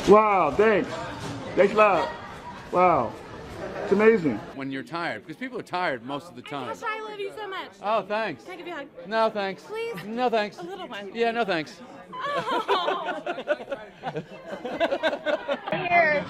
Wow, thanks. Thanks a lot. Wow. It's amazing. When you're tired, because people are tired most of the time. I love you so much. Oh, thanks. Can I give you a hug? No, thanks. Please? No, thanks. A little one. Yeah, no, thanks. Oh. Here.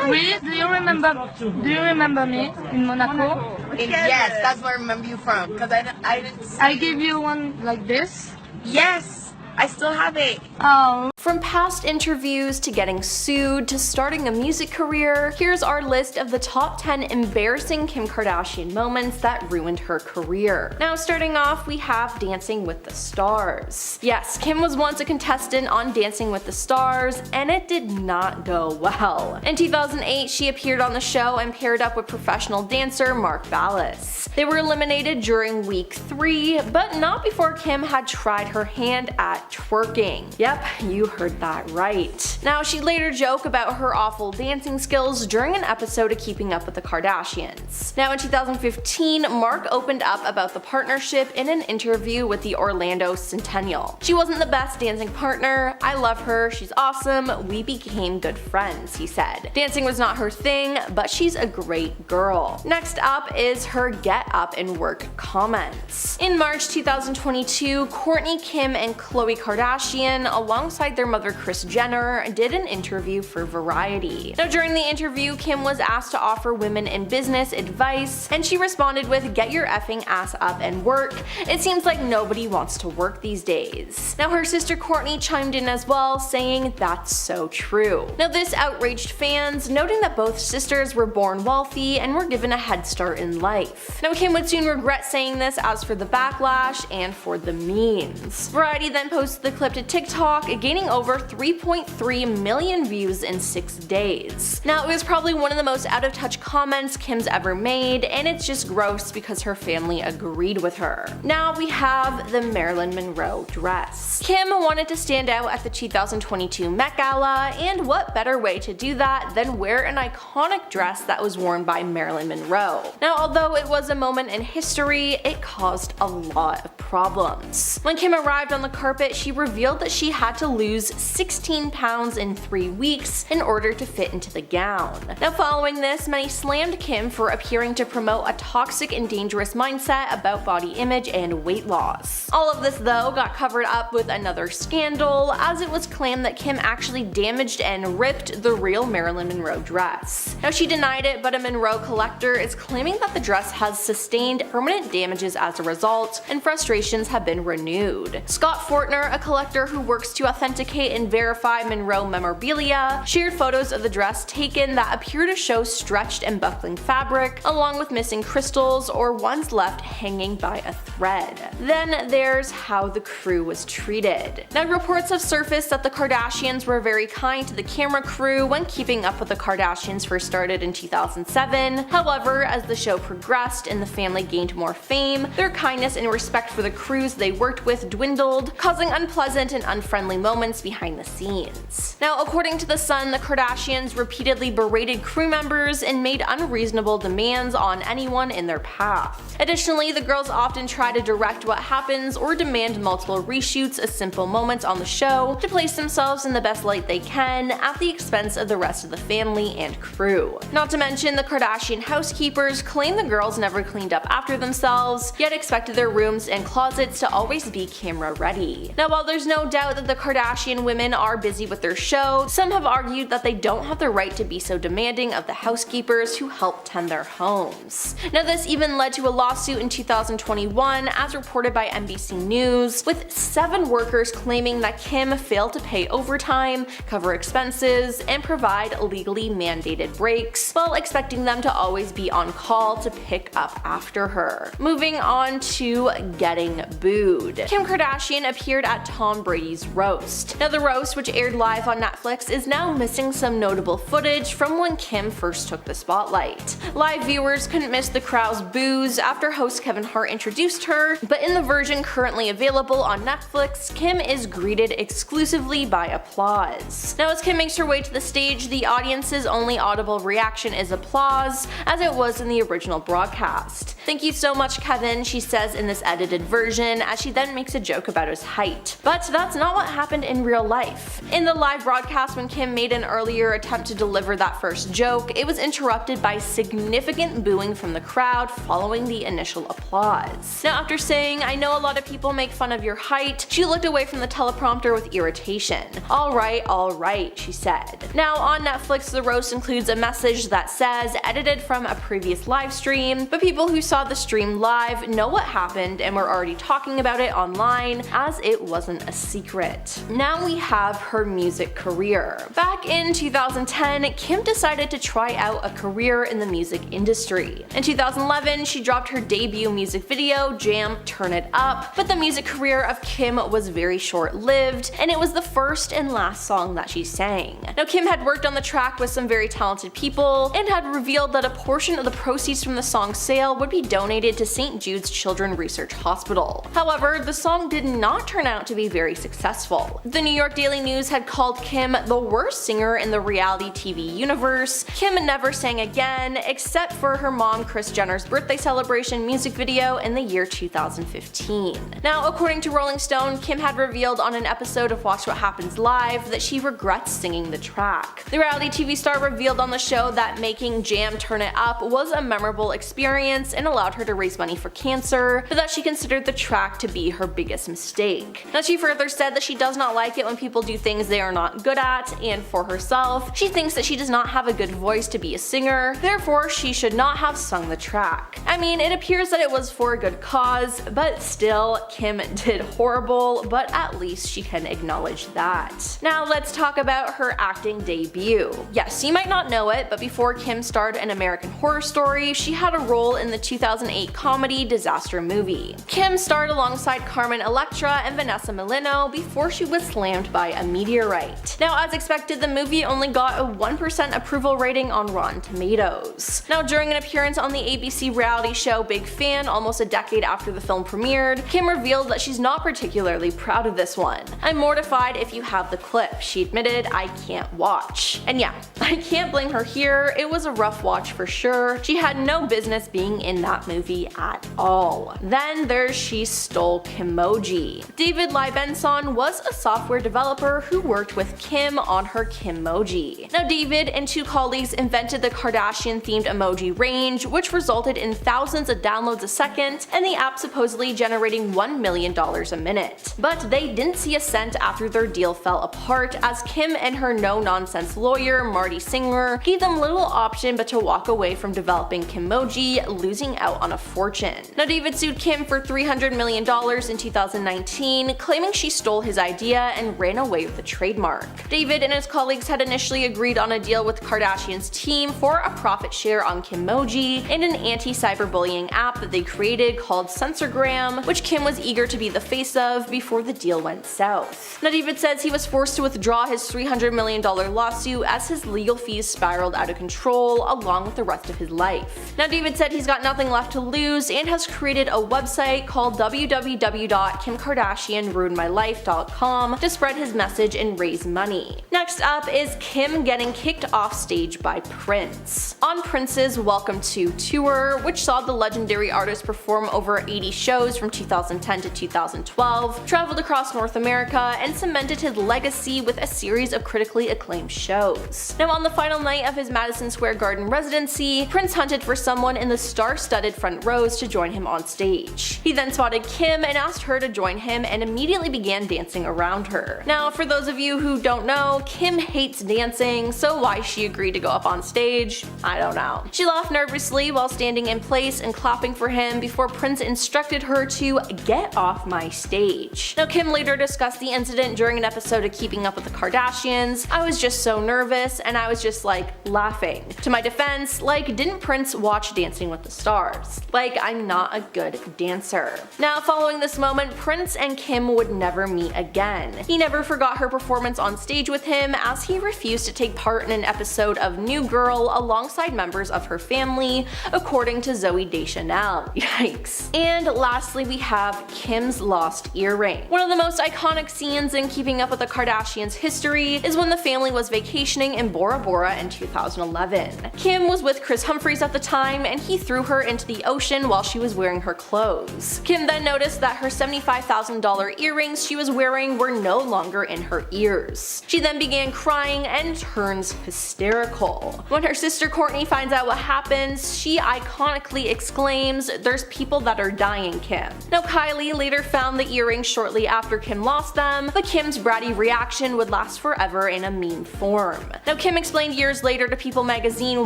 Really? Do you remember me in Monaco? Yes, that's where I remember you from. Because I didn't see. I gave you one like this. Yes, I still have it. Oh. From past interviews to getting sued to starting a music career, here's our list of the top 10 embarrassing Kim Kardashian moments that ruined her career. Now starting off, we have Dancing with the Stars. Yes, Kim was once a contestant on Dancing with the Stars, and it did not go well. In 2008, she appeared on the show and paired up with professional dancer Mark Ballas. They were eliminated during week 3, but not before Kim had tried her hand at twerking. Yep, you heard that right. Now, she later joked about her awful dancing skills during an episode of Keeping Up with the Kardashians. Now, in 2015, Mark opened up about the partnership in an interview with the Orlando Centennial. She wasn't the best dancing partner. I love her. She's awesome. We became good friends, he said. Dancing was not her thing, but she's a great girl. Next up is her get up and work comments. In March 2022, Kourtney, Kim, and Khloe Kardashian, alongside their mother Kris Jenner, did an interview for Variety. Now during the interview, Kim was asked to offer women in business advice, and she responded with, "Get your effing ass up and work. It seems like nobody wants to work these days." Now her sister Kourtney chimed in as well, saying that's so true. Now this outraged fans, noting that both sisters were born wealthy and were given a head start in life. Now Kim would soon regret saying this as for the backlash and for the memes. Variety then posted the clip to TikTok, gaining over 3.3 million views in 6 days. Now it was probably one of the most out of touch comments Kim's ever made, and it's just gross because her family agreed with her. Now we have the Marilyn Monroe dress. Kim wanted to stand out at the 2022 Met Gala, and what better way to do that than wear an iconic dress that was worn by Marilyn Monroe. Now although it was a moment in history, it caused a lot of problems. When Kim arrived on the carpet, she revealed that she had to lose 16 pounds in 3 weeks in order to fit into the gown. Now following this, many slammed Kim for appearing to promote a toxic and dangerous mindset about body image and weight loss. All of this though got covered up with another scandal, as it was claimed that Kim actually damaged and ripped the real Marilyn Monroe dress. Now she denied it, but a Monroe collector is claiming that the dress has sustained permanent damages as a result, and frustrations have been renewed. Scott Fortner, a collector who works to authenticate and verify Monroe memorabilia, shared photos of the dress taken that appear to show stretched and buckling fabric, along with missing crystals or ones left hanging by a thread. Then there's how the crew was treated. Now reports have surfaced that the Kardashians were very kind to the camera crew when Keeping Up with the Kardashians first started in 2007. However, as the show progressed and the family gained more fame, their kindness and respect for the crews they worked with dwindled, causing unpleasant and unfriendly moments behind the scenes. Now according to The Sun, the Kardashians repeatedly berated crew members and made unreasonable demands on anyone in their path. Additionally, the girls often try to direct what happens or demand multiple reshoots of simple moments on the show to place themselves in the best light they can at the expense of the rest of the family and crew. Not to mention, the Kardashian housekeepers claim the girls never cleaned up after themselves, yet expected their rooms and closets to always be camera ready. Now while there's no doubt that the Kardashian women are busy with their show, some have argued that they don't have the right to be so demanding of the housekeepers who help tend their homes. Now this even led to a lawsuit in 2021, as reported by NBC News, with 7 workers claiming that Kim failed to pay overtime, cover expenses, and provide legally mandated breaks, while expecting them to always be on call to pick up after her. Moving on to getting booed. Kim Kardashian appeared at Tom Brady's roast. Now the roast, which aired live on Netflix, is now missing some notable footage from when Kim first took the spotlight. Live viewers couldn't miss the crowd's boos after host Kevin Hart introduced her, but in the version currently available on Netflix, Kim is greeted exclusively by applause. Now as Kim makes her way to the stage, the audience's only audible reaction is applause, as it was in the original broadcast. "Thank you so much, Kevin," she says in this edited version, as she then makes a joke about his height. But that's not what happened in in real life. In the live broadcast, when Kim made an earlier attempt to deliver that first joke, it was interrupted by significant booing from the crowd following the initial applause. Now, after saying, "I know a lot of people make fun of your height," she looked away from the teleprompter with irritation. All right, she said. Now, on Netflix, the roast includes a message that says, "Edited from a previous live stream," but people who saw the stream live know what happened and were already talking about it online, as it wasn't a secret. Now we have her music career. Back in 2010, Kim decided to try out a career in the music industry. In 2011, she dropped her debut music video, Jam Turn It Up, but the music career of Kim was very short-lived, and it was the first and last song that she sang. Now, Kim had worked on the track with some very talented people and had revealed that a portion of the proceeds from the song's sale would be donated to St. Jude's Children's Research Hospital. However, the song did not turn out to be very successful. The New York Daily News had called Kim the worst singer in the reality TV universe. Kim never sang again, except for her mom Kris Jenner's birthday celebration music video in the year 2015. Now, according to Rolling Stone, Kim had revealed on an episode of Watch What Happens Live that she regrets singing the track. The reality TV star revealed on the show that making Jam Turn It Up was a memorable experience and allowed her to raise money for cancer, but that she considered the track to be her biggest mistake. Now, she further said that she does not like it when people do things they are not good at, and for herself, she thinks that she does not have a good voice to be a singer, therefore she should not have sung the track. I mean, it appears that it was for a good cause, but still, Kim did horrible, but at least she can acknowledge that. Now let's talk about her acting debut. Yes, you might not know it, but before Kim starred in American Horror Story, she had a role in the 2008 comedy Disastrous movie. Kim starred alongside Carmen Electra and Vanessa Milano before she was slammed by a meteorite. Now, as expected, the movie only got a 1% approval rating on Rotten Tomatoes. Now, during an appearance on the ABC reality show Big Fan almost a decade after the film premiered, Kim revealed that she's not particularly proud of this one. "I'm mortified if you have the clip," she admitted. "I can't watch." And yeah, I can't blame her here, it was a rough watch for sure. She had no business being in that movie at all. Then there's She Stole Kimoji. David Libenson was a software developer who worked with Kim on her Kimoji. Now, David and two colleagues invented the Kardashian-themed emoji range, which resulted in thousands of downloads a second, and the app supposedly generating $1 million a minute. But they didn't see a cent after their deal fell apart, as Kim and her no-nonsense lawyer, Marty Singer, gave them little option but to walk away from developing Kimoji, losing out on a fortune. Now, David sued Kim for $300 million in 2019, claiming she stole his idea and ran away with the trademark. David and his colleagues had initially agreed on a deal with Kardashian's team for a profit share on Kimoji and an anti-cyberbullying app that they created called Censorgram, which Kim was eager to be the face of before the deal went south. Now, David says he was forced to withdraw his $300 million lawsuit as his legal fees spiraled out of control along with the rest of his life. Now, David said he's got nothing left to lose and has created a website called www.kimkardashianruinedmylife.com to spread his message and raise money. Next up is Kim getting kicked off stage by Prince. On Prince's Welcome to Tour, which saw the legendary artist perform over 80 shows from 2010 to 2012, traveled across North America, and cemented his legacy with a series of critically acclaimed shows. Now, on the final night of his Madison Square Garden residency, Prince hunted for someone in the star-studded front rows to join him on stage. He then spotted Kim and asked her to join him and immediately began dancing around her. Now, for those of you who don't know, Kim hates dancing, so why she agreed to go up on stage, I don't know. She laughed nervously while standing in place and clapping for him before Prince instructed her to get off my stage. Now, Kim later discussed the incident during an episode of Keeping Up with the Kardashians. "I was just so nervous and I was just like laughing. To my defense, like, didn't Prince watch Dancing with the Stars? Like, I'm not a good dancer." Now, following this moment, Prince and Kim would never meet again. He never forgot her performance on stage with him, as he refused to take part in an episode of New Girl alongside members of her family, according to Zooey Deschanel. Yikes. And lastly, we have Kim's lost earring. One of the most iconic scenes in Keeping Up with the Kardashians history is when the family was vacationing in Bora Bora in 2011. Kim was with Kris Humphries at the time, and he threw her into the ocean while she was wearing her clothes. Kim then noticed that her $75,000 earrings she was wearing were no no longer in her ears. She then began crying and turns hysterical. When her sister Kourtney finds out what happens, she iconically exclaims, "There's people that are dying, Kim." Now Kylie later found the earrings shortly after Kim lost them, but Kim's bratty reaction would last forever in a meme form. Now Kim explained years later to People magazine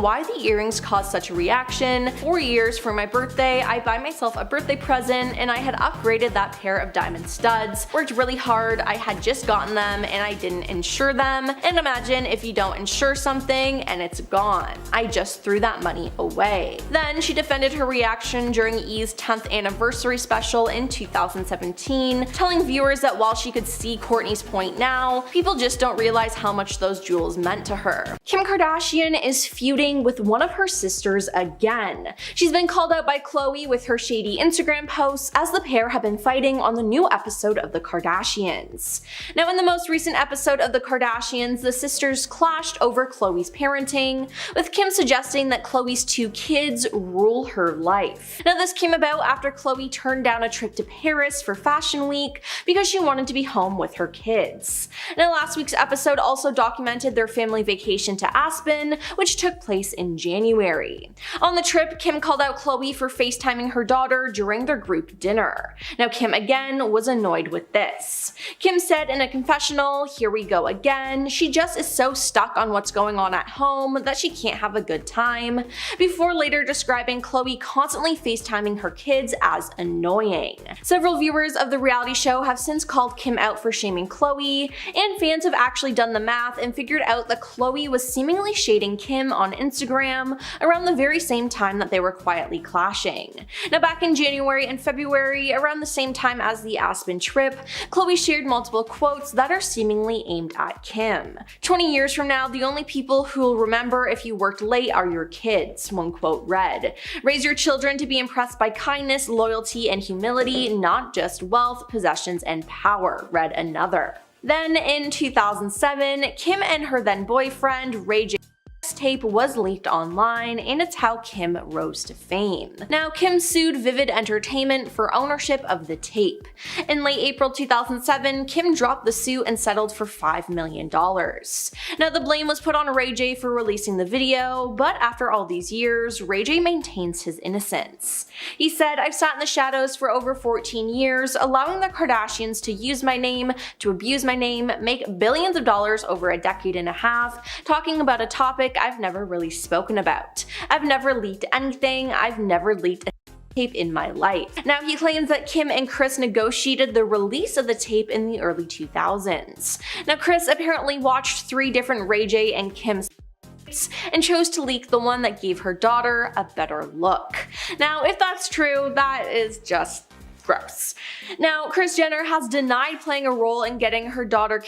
why the earrings caused such a reaction. 4 years for my birthday, I buy myself a birthday present and I had upgraded that pair of diamond studs. Worked really hard, I had just gotten them and I didn't insure them. And imagine if you don't insure something and it's gone. I just threw that money away. Then she defended her reaction during E's 10th anniversary special in 2017, telling viewers that while she could see Kourtney's point now, people just don't realize how much those jewels meant to her. Kim Kardashian is feuding with one of her sisters again. She's been called out by Khloe with her shady Instagram posts, as the pair have been fighting on the new episode of The Kardashians. Now in the most recent episode of The Kardashians, the sisters clashed over Khloe's parenting, with Kim suggesting that Khloe's 2 kids rule her life. Now this came about after Khloe turned down a trip to Paris for Fashion Week because she wanted to be home with her kids. Now last week's episode also documented their family vacation to Aspen, which took place in January. On the trip, Kim called out Khloe for FaceTiming her daughter during their group dinner. Now Kim again was annoyed with this. Kim said in a confessional, "Here we go again, she just is so stuck on what's going on at home that she can't have a good time," before later describing Khloe constantly FaceTiming her kids as annoying. Several viewers of the reality show have since called Kim out for shaming Khloe, and fans have actually done the math and figured out that Khloe was seemingly shading Kim on Instagram around the very same time that they were quietly clashing. Now back in January and February, around the same time as the Aspen trip, Khloe shared multiple quotes that are seemingly aimed at Kim. 20 years from now, the only people who'll remember if you worked late are your kids, one quote read. "Raise your children to be impressed by kindness, loyalty, and humility, not just wealth, possessions, and power," read another. Then in 2007, Kim and her then boyfriend Ray J tape was leaked online, and it's how Kim rose to fame. Now Kim sued Vivid Entertainment for ownership of the tape. In late April 2007, Kim dropped the suit and settled for $5 million. Now the blame was put on Ray J for releasing the video, but after all these years, Ray J maintains his innocence. He said, "I've sat in the shadows for over 14 years, allowing the Kardashians to use my name, to abuse my name, make billions of dollars over a decade and a half, talking about a topic I've never really spoken about. I've never leaked anything, I've never leaked a tape in my life." Now he claims that Kim and Kris negotiated the release of the tape in the early 2000s. Now Kris apparently watched 3 different Ray J and Kim and chose to leak the one that gave her daughter a better look. Now if that's true, that is just gross. Now Kris Jenner has denied playing a role in getting her daughter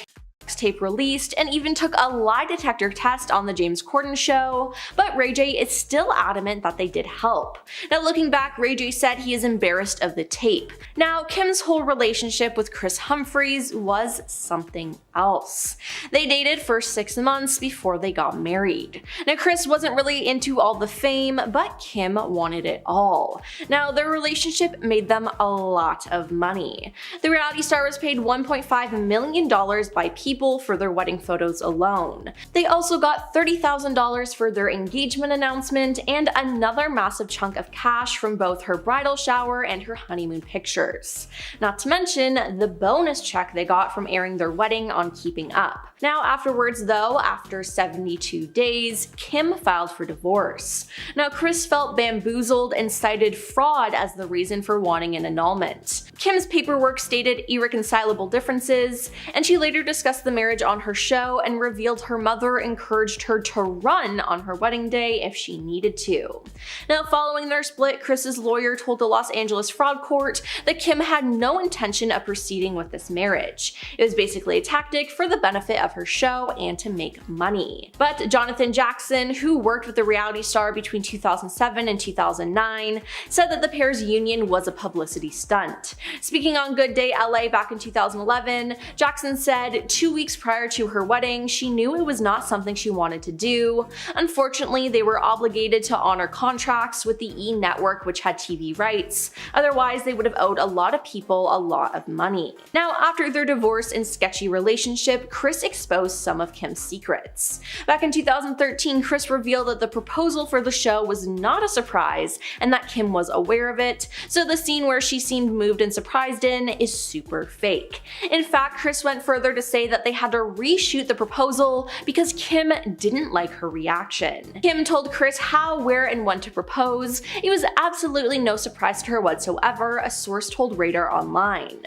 tape released and even took a lie detector test on the James Corden show, but Ray J is still adamant that they did help. Now looking back, Ray J said he is embarrassed of the tape. Now Kim's whole relationship with Kris Humphries was something else. They dated for 6 months before they got married. Now Kris wasn't really into all the fame, but Kim wanted it all. Now their relationship made them a lot of money. The reality star was paid $1.5 million by People for their wedding photos alone. They also got $30,000 for their engagement announcement and another massive chunk of cash from both her bridal shower and her honeymoon pictures. Not to mention the bonus check they got from airing their wedding on Keeping Up. Now afterwards though, after 72 days, Kim filed for divorce. Now Kris felt bamboozled and cited fraud as the reason for wanting an annulment. Kim's paperwork stated irreconcilable differences, and she later discussed the marriage on her show and revealed her mother encouraged her to run on her wedding day if she needed to. Now following their split, Kris's lawyer told the Los Angeles fraud court that Kim had no intention of proceeding with this marriage. It was basically a tactic for the benefit of her show and to make money. But Jonathan Jackson, who worked with the reality star between 2007 and 2009, said that the pair's union was a publicity stunt. Speaking on Good Day LA back in 2011, Jackson said, 2 2 weeks prior to her wedding, she knew it was not something she wanted to do. Unfortunately, they were obligated to honor contracts with the E! Network, which had TV rights. Otherwise, they would have owed a lot of people a lot of money. Now, after their divorce and sketchy relationship, Kris exposed some of Kim's secrets. Back in 2013, Kris revealed that the proposal for the show was not a surprise and that Kim was aware of it, so the scene where she seemed moved and surprised in is super fake. In fact, Kris went further to say that they had to reshoot the proposal because Kim didn't like her reaction. Kim told Kris how, where, and when to propose. It was absolutely no surprise to her whatsoever, a source told Radar Online.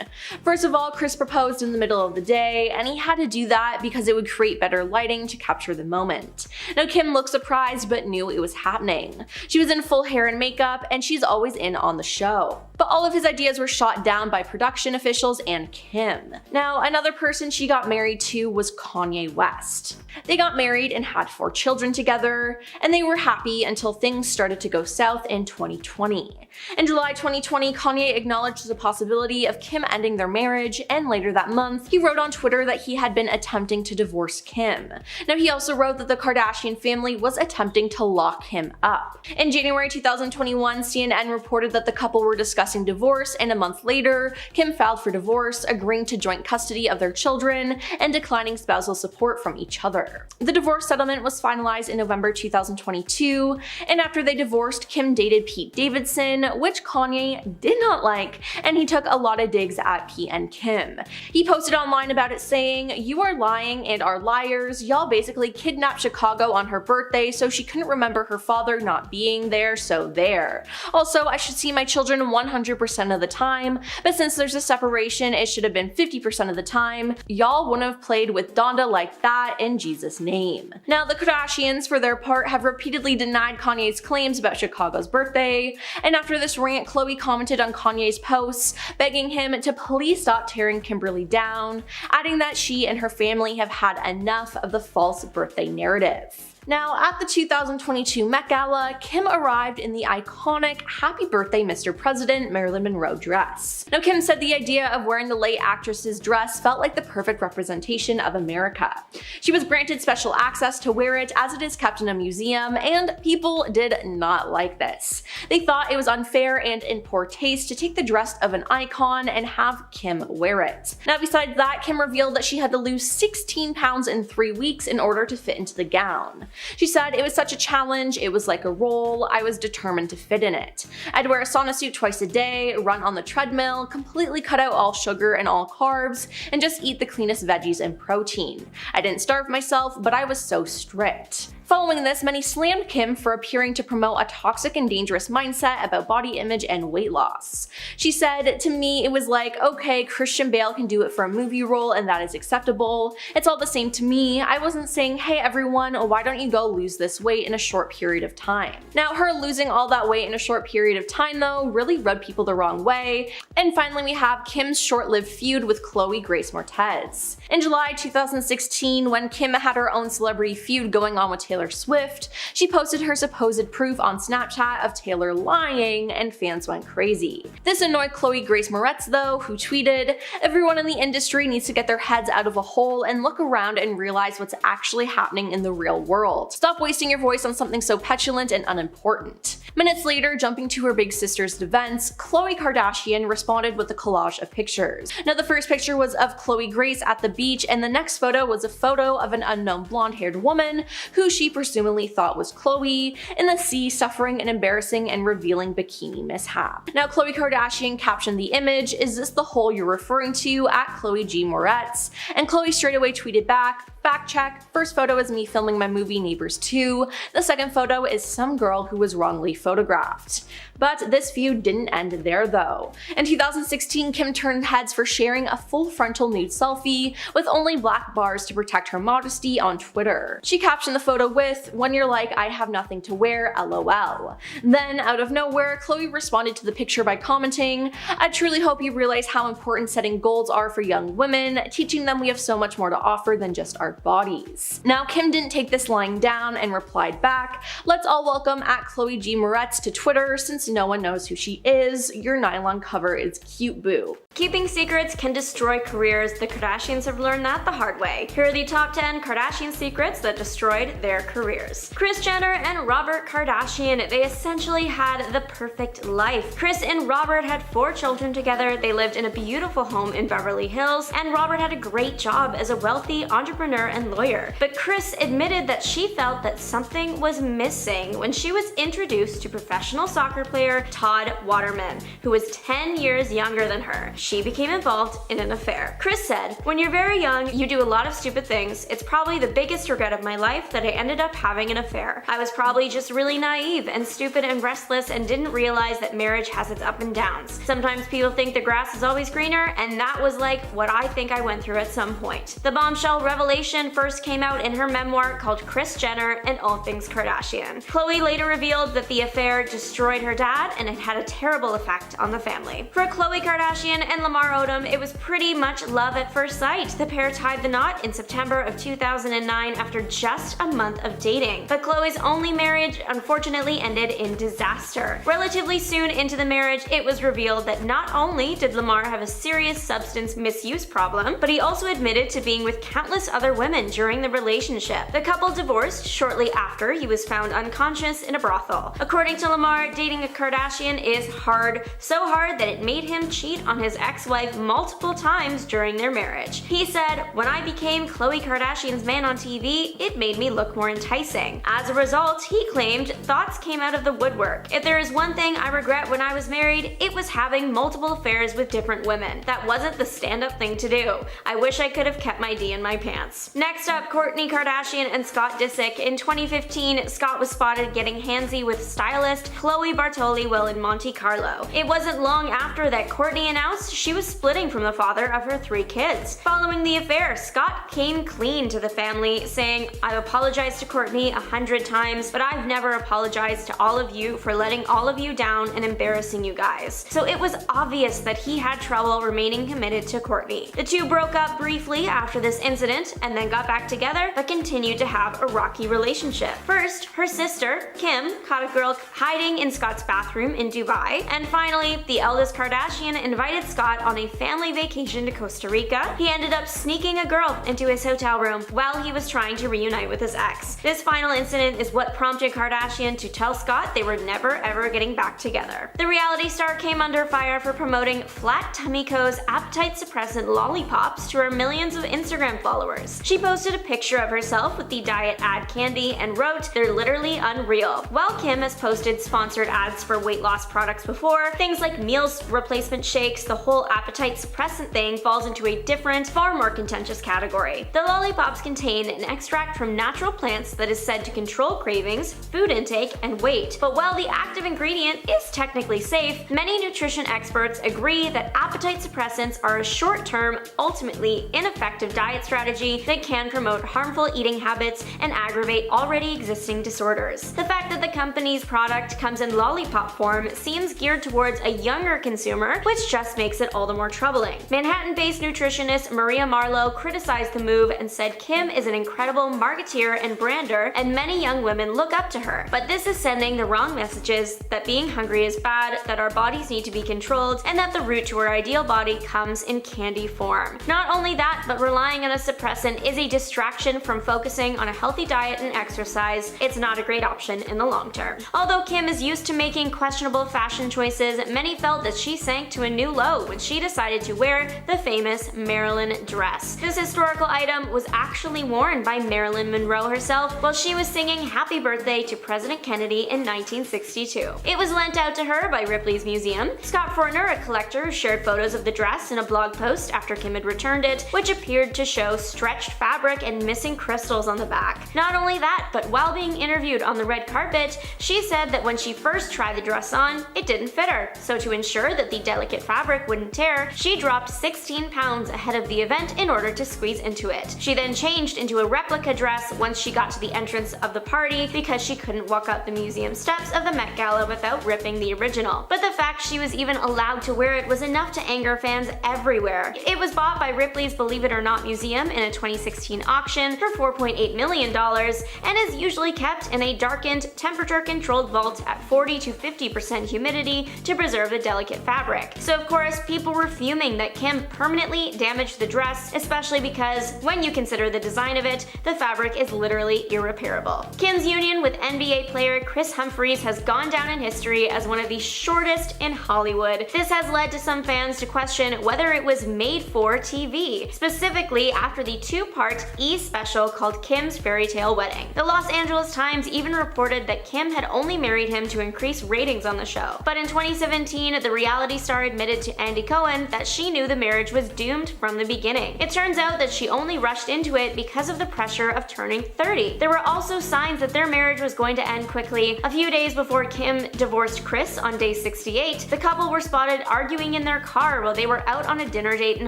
First of all, Kris proposed in the middle of the day, and he had to do that because it would create better lighting to capture the moment. Now, Kim looked surprised but knew it was happening. She was in full hair and makeup, and she's always in on the show. But all of his ideas were shot down by production officials and Kim. Now, another person she got married to was Kanye West. They got married and had 4 children together, and they were happy until things started to go south in 2020. In July 2020, Kanye acknowledged the possibility of Kim ending their marriage, and later that month, he wrote on Twitter that he had been attempting to divorce Kim. Now, he also wrote that the Kardashian family was attempting to lock him up. In January 2021, CNN reported that the couple were discussing divorce, and a month later, Kim filed for divorce, agreeing to joint custody of their children and declining spousal support from each other. The divorce settlement was finalized in November 2022, and after they divorced, Kim dated Pete Davidson, which Kanye did not like, and he took a lot of digs at Pete and Kim. He posted online about it saying, "You are lying and are liars. Y'all basically kidnapped Chicago on her birthday so she couldn't remember her father not being there, so there. Also, I should see my children 100% of the time, but since there's a separation, it should have been 50% of the time. Y'all wouldn't have played with Donda like that in Jesus' name." Now, the Kardashians, for their part, have repeatedly denied Kanye's claims about Chicago's birthday, and after this rant, Khloe commented on Kanye's posts, begging him to please stop tearing Kimberly down, adding that she and her family have had enough of the false birthday narrative. Now, at the 2022 Met Gala, Kim arrived in the iconic Happy Birthday Mr. President Marilyn Monroe dress. Now, Kim said the idea of wearing the late actress's dress felt like the perfect representation of America. She was granted special access to wear it as it is kept in a museum, and people did not like this. They thought it was unfair and in poor taste to take the dress of an icon and have Kim wear it. Now, besides that, Kim revealed that she had to lose 16 pounds in 3 weeks in order to fit into the gown. She said, "It was such a challenge, it was like a role, I was determined to fit in it. I'd wear a sauna suit twice a day, run on the treadmill, completely cut out all sugar and all carbs, and just eat the cleanest veggies and protein. I didn't starve myself, but I was so strict." Following this, many slammed Kim for appearing to promote a toxic and dangerous mindset about body image and weight loss. She said, "To me, it was like, okay, Christian Bale can do it for a movie role and that is acceptable. It's all the same to me. I wasn't saying, hey everyone, why don't you go lose this weight in a short period of time." Now, her losing all that weight in a short period of time, though, really rubbed people the wrong way. And finally, we have Kim's short-lived feud with Khloe Grace Moretz. In July 2016, when Kim had her own celebrity feud going on with Taylor Swift, she posted her supposed proof on Snapchat of Taylor lying, and fans went crazy. This annoyed Khloe Grace Moretz, though, who tweeted, "Everyone in the industry needs to get their heads out of a hole and look around and realize what's actually happening in the real world. Stop wasting your voice on something so petulant and unimportant." Minutes later, jumping to her big sister's defense, Khloe Kardashian responded with a collage of pictures. Now, the first picture was of Khloe Grace at the beach, and the next photo was a photo of an unknown blonde-haired woman who she presumably thought was Khloe in the sea, suffering an embarrassing and revealing bikini mishap. Now, Khloe Kardashian captioned the image, "Is this the hole you're referring to?" at Khloe G. Moretz, and Khloe straight away tweeted back, "Fact check, first photo is me filming my movie Neighbors 2, the second photo is some girl who was wrongly photographed." But this feud didn't end there, though. In 2016, Kim turned heads for sharing a full frontal nude selfie with only black bars to protect her modesty on Twitter. She captioned the photo with, "When you're like, I have nothing to wear, LOL." Then, out of nowhere, Khloe responded to the picture by commenting, "I truly hope you realize how important setting goals are for young women, teaching them we have so much more to offer than just our bodies." Now, Kim didn't take this lying down and replied back, "Let's all welcome at Khloe G. Moretz to Twitter since no one knows who she is. Your nylon cover is cute, boo." Keeping secrets can destroy careers. The Kardashians have learned that the hard way. Here are the top 10 Kardashian secrets that destroyed their careers. Kris Jenner and Robert Kardashian, they essentially had the perfect life. Kris and Robert had 4 children together, they lived in a beautiful home in Beverly Hills, and Robert had a great job as a wealthy entrepreneur and lawyer. But Kris admitted that she felt that something was missing when she was introduced to professional soccer player Todd Waterman, who was 10 years younger than her. She became involved in an affair. Kris said, "When you're very young, you do a lot of stupid things. It's probably the biggest regret of my life that I ended up having an affair. I was probably just really naive and stupid and restless and didn't realize that marriage has its ups and downs. Sometimes people think the grass is always greener, and that was like what I think I went through at some point." The bombshell revelation first came out in her memoir called Kris Jenner and All Things Kardashian. Khloe later revealed that the affair destroyed her dad and it had a terrible effect on the family. For Khloe Kardashian and Lamar Odom, it was pretty much love at first sight. The pair tied the knot in September of 2009 after just a month of dating. But Khloe's only marriage unfortunately ended in disaster. Relatively soon into the marriage, it was revealed that not only did Lamar have a serious substance misuse problem, but he also admitted to being with countless other women during the relationship. The couple divorced shortly after he was found unconscious in a brothel. According to Lamar, dating a Kardashian is hard, so hard that it made him cheat on his ex-wife multiple times during their marriage. He said, "When I became Khloe Kardashian's man on TV, it made me look more enticing." As a result, he claimed thoughts came out of the woodwork. "If there is one thing I regret when I was married, it was having multiple affairs with different women. That wasn't the stand-up thing to do. I wish I could have kept my D in my pants." Next up, Kourtney Kardashian and Scott Disick. In 2015, Scott was spotted getting handsy with stylist Khloe Bartoli while in Monte Carlo. It wasn't long after that Kourtney announced she was splitting from the father of her 3 kids. Following the affair, Scott came clean to the family, saying, "I've apologized to Kourtney 100 times, but I've never apologized to all of you for letting all of you down and embarrassing you guys." So it was obvious that he had trouble remaining committed to Kourtney. The two broke up briefly after this incident and then got back together, but continued to have a rocky relationship. First, her sister, Kim, caught a girl hiding in Scott's bathroom in Dubai, and finally, the eldest Kardashian invited Scott on a family vacation to Costa Rica. He ended up sneaking a girl into his hotel room while he was trying to reunite with his ex. This final incident is what prompted Kardashian to tell Scott they were never ever getting back together. The reality star came under fire for promoting Flat Tummy Co.'s appetite suppressant lollipops to her millions of Instagram followers. She posted a picture of herself with the diet ad candy and wrote, "They're literally unreal." While Kim has posted sponsored ads for weight loss products before, things like meals replacement shakes, the whole appetite suppressant thing falls into a different, far more contentious category. The lollipops contain an extract from natural plants that is said to control cravings, food intake, and weight. But while the active ingredient is technically safe, many nutrition experts agree that appetite suppressants are a short-term, ultimately ineffective diet strategy that can promote harmful eating habits and aggravate already existing disorders. The fact that the company's product comes in lollipop form seems geared towards a younger consumer, which just makes it all the more troubling. Manhattan-based nutritionist Maria Marlowe criticized the move and said Kim is an incredible marketeer and brander, and many young women look up to her. But this is sending the wrong messages that being hungry is bad, that our bodies need to be controlled, and that the route to our ideal body comes in candy form. Not only that, but relying on a suppressant is a distraction from focusing on a healthy diet and exercise. It's not a great option in the long term. Although Kim is used to making questionable fashion choices, many felt that she sank to a new low when she decided to wear the famous Marilyn dress. This historical item was actually worn by Marilyn Monroe herself while she was singing Happy Birthday to President Kennedy in 1962. It was lent out to her by Ripley's Museum. Scott Fortner, a collector, shared photos of the dress in a blog post after Kim had returned it, which appeared to show stretched fabric and missing crystals on the back. Not only that, but while being interviewed on the red carpet, she said that when she first tried the dress on, it didn't fit her. So to ensure that the delicate fabric wouldn't tear, she dropped 16 pounds ahead of the event in order to squeeze into it. She then changed into a replica dress once she got to the entrance of the party because she couldn't walk up the museum steps of the Met Gala without ripping the original. But the fact she was even allowed to wear it was enough to anger fans everywhere. It was bought by Ripley's Believe It or Not Museum in a 2016 auction for $4.8 million and is usually kept in a darkened, temperature-controlled vault at 40 to 50% humidity to preserve the delicate fabric. So of course, people were fuming that Kim permanently damaged the dress, especially because, when you consider the design of it, the fabric is literally irreparable. Kim's union with NBA player Kris Humphries has gone down in history as one of the shortest in Hollywood. This has led to some fans to question whether it was made for TV, specifically after the two-part E! special called Kim's Fairy Tale Wedding. The Los Angeles Times even reported that Kim had only married him to increase ratings on the show. But in 2017, the reality star admitted to Andy Cohen that she knew the marriage was doomed from the beginning. It turns out that she only rushed into it because of the pressure of turning 30. There were also signs that their marriage was going to end quickly. A few days before Kim divorced Kris on day 68, the couple were spotted arguing in their car while they were out on a dinner date in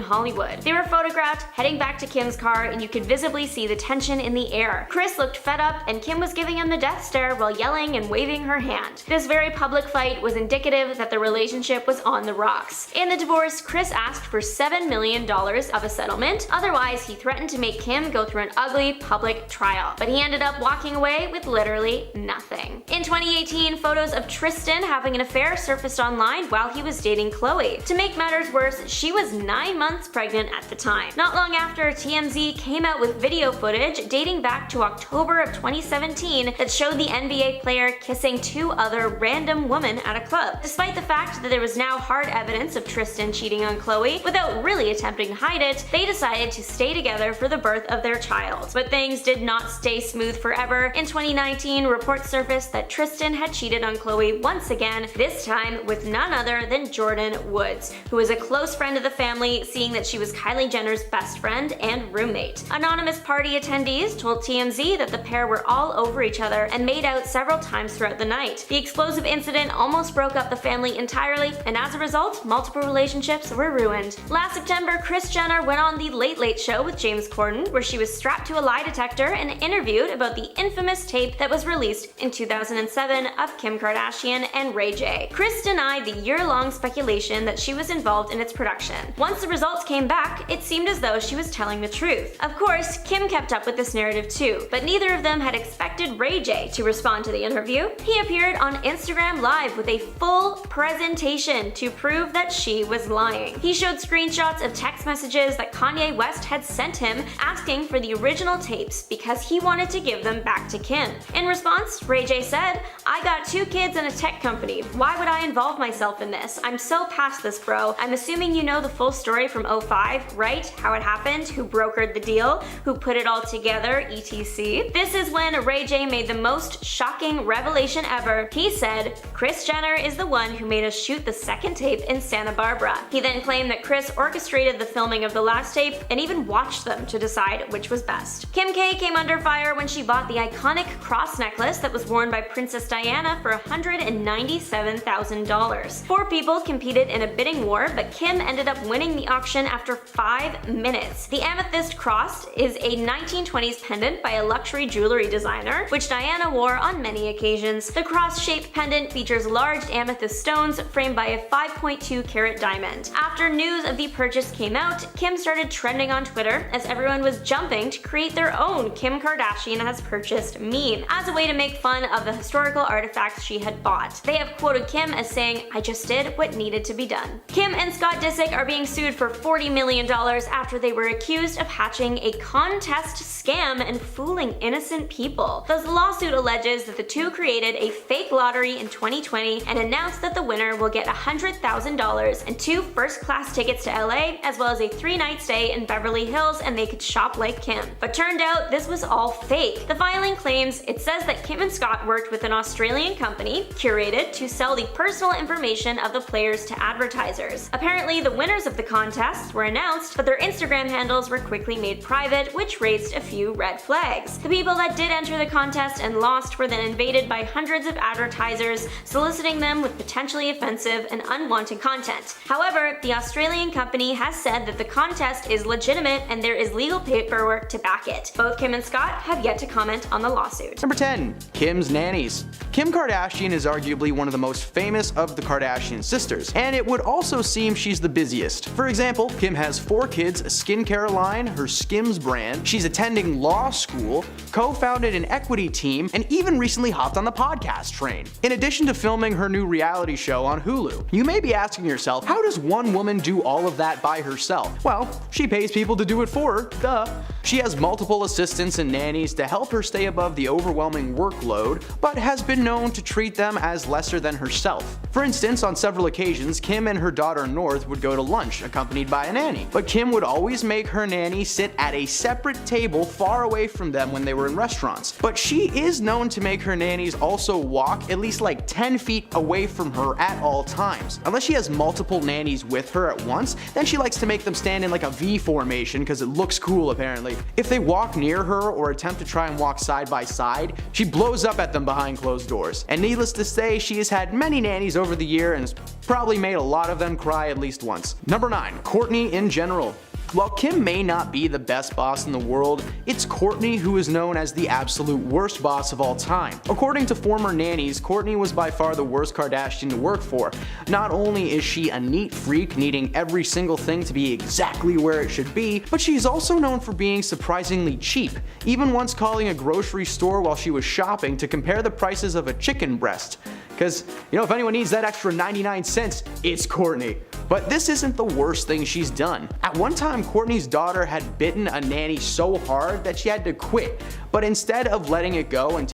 Hollywood. They were photographed heading back to Kim's car, and you could visibly see the tension in the air. Kris looked fed up, and Kim was giving him the death stare while yelling and waving her hand. This very public fight was indicative that the relationship was on the rocks. In the divorce, Kris asked for $7 million of a settlement, otherwise he threatened to make Kim go through an ugly public trial. But he ended up walking away with literally nothing. In 2018, photos of Tristan having an affair surfaced online while he was dating Khloe. To make matters worse, she was 9 months pregnant at the time. Not long after, TMZ came out with video footage dating back to October of 2017 that showed the NBA player kissing two other random women at a club. Despite the fact that there was now hard evidence of Tristan cheating on Khloe, without really attempting to hide it, they decided to stay together for the birth of their child. But things did not stay smooth forever. In 2019, reports surfaced that Tristan had cheated on Khloe once again, this time with none other than Jordyn Woods, who is a close friend of the family, seeing that she was Kylie Jenner's best friend and roommate. Anonymous party attendees told TMZ that the pair were all over each other and made out several times throughout the night. The explosive incident almost broke up the family entirely, and as a result, multiple relationships were ruined. Last September, Kris Jenner went on The Late Late Show with James Corden, where she was strapped to a lie detector and interviewed about the infamous tape that was released in 2007 of Kim Kardashian and Ray J. Kris denied the year-long speculation that she was involved in its production. Once the results came back, it seemed as though she was telling the truth. Of course, Kim kept up with this narrative too, but neither of them had expected Ray J to respond to the interview. He appeared on Instagram Live with a full presentation to prove that she was lying. He showed screenshots of text messages that Kanye West had sent him asking for the original tapes because he wanted to give them back to Kim. In response, Ray J said, "I got 2 kids and a tech company. Why would I involve myself in this? I'm so past this, bro. I'm assuming you know the full story from 05, right? How it happened, who brokered the deal, who put it all together, etc." This is when Ray J made the most shocking revelation ever. He said, "Kris Jenner is the one who made us shoot the second tape in Santa Barbara." He then claimed that Kris orchestrated the filming of the last tape and even watched them to decide which was best. Kim K came under fire when she bought the iconic cross necklace that was worn by Princess Diana for $197,000. 4 people competed in a bidding war, but Kim ended up winning the auction after 5 minutes. The amethyst cross is a 1920s pendant by a luxury jewelry designer, which Diana wore on many occasions. The cross-shaped pendant features large amethyst stones framed by a 5.2 carat diamond. After news of the purchase came out, Kim started trending on Twitter as everyone was jumping to create their own Kim Kardashian has purchased meme as a way to make fun of the historical artifacts she had bought. They have quoted Kim as saying, "I just did what needed to be done." Kim and Scott Disick are being sued for $40 million after they were accused of hatching a contest scam and fooling innocent people. The lawsuit alleges that the two created a fake lottery in 2020 and announced that the winner will get $100,000 and 2 first-class tickets to LA, as well as a 3-night stay in Beverly Hills, and they could shop like Kim. But turned out this was all fake. The filing claims it says that Kim and Scott worked with an Australian company, Curated, to sell the personal information of the players to advertisers. Apparently, the winners of the contests were announced, but their Instagram handles were quickly made private, which raised a few red flags. The people that did enter the contest and lost were then invaded by hundreds of advertisers, soliciting them with potentially offensive and unwanted content. However, the Australian company has said that the contest is legitimate and there is legal paperwork to back it. Both Kim and Scott have yet to comment on the lawsuit. Number 10. Kim's nannies. Kim Kardashian is arguably one of the most famous of the Kardashian sisters, and it would also seem she's the busiest. For example, Kim has 4 kids, a skincare line, her Skims brand, she's attending law school, co-founded an equity team, and even recently hopped on the podcast train. In addition to filming her new reality show on Hulu. You may be asking yourself, how does one woman do all of that by herself? Well, she pays people to do it for her, duh. She has multiple assistants and nannies to help her stay above the overwhelming workload, but has been known to treat them as lesser than herself. For instance, on several occasions, Kim and her daughter North would go to lunch, accompanied by a nanny. But Kim would always make her nanny sit at a separate table far away from them when they were in restaurants. But she is known to make her nannies also walk at least like 10 feet away from her at all times. Unless she has multiple nannies with her at once, then she likes to make them stand in like a V formation because it looks cool apparently. If they walk near her or attempt to try and walk side by side, she blows up at them behind closed doors. And needless to say, she has had many nannies over the year and has probably made a lot of them cry at least once. Number 9. Kourtney in general. While Kim may not be the best boss in the world, it's Kourtney who is known as the absolute worst boss of all time. According to former nannies, Kourtney was by far the worst Kardashian to work for. Not only is she a neat freak, needing every single thing to be exactly where it should be, but she's also known for being surprisingly cheap, even once calling a grocery store while she was shopping to compare the prices of a chicken breast. Because, you know, if anyone needs that extra 99 cents, it's Kourtney. But this isn't the worst thing she's done. At one time, Kourtney's daughter had bitten a nanny so hard that she had to quit, but instead of letting it go and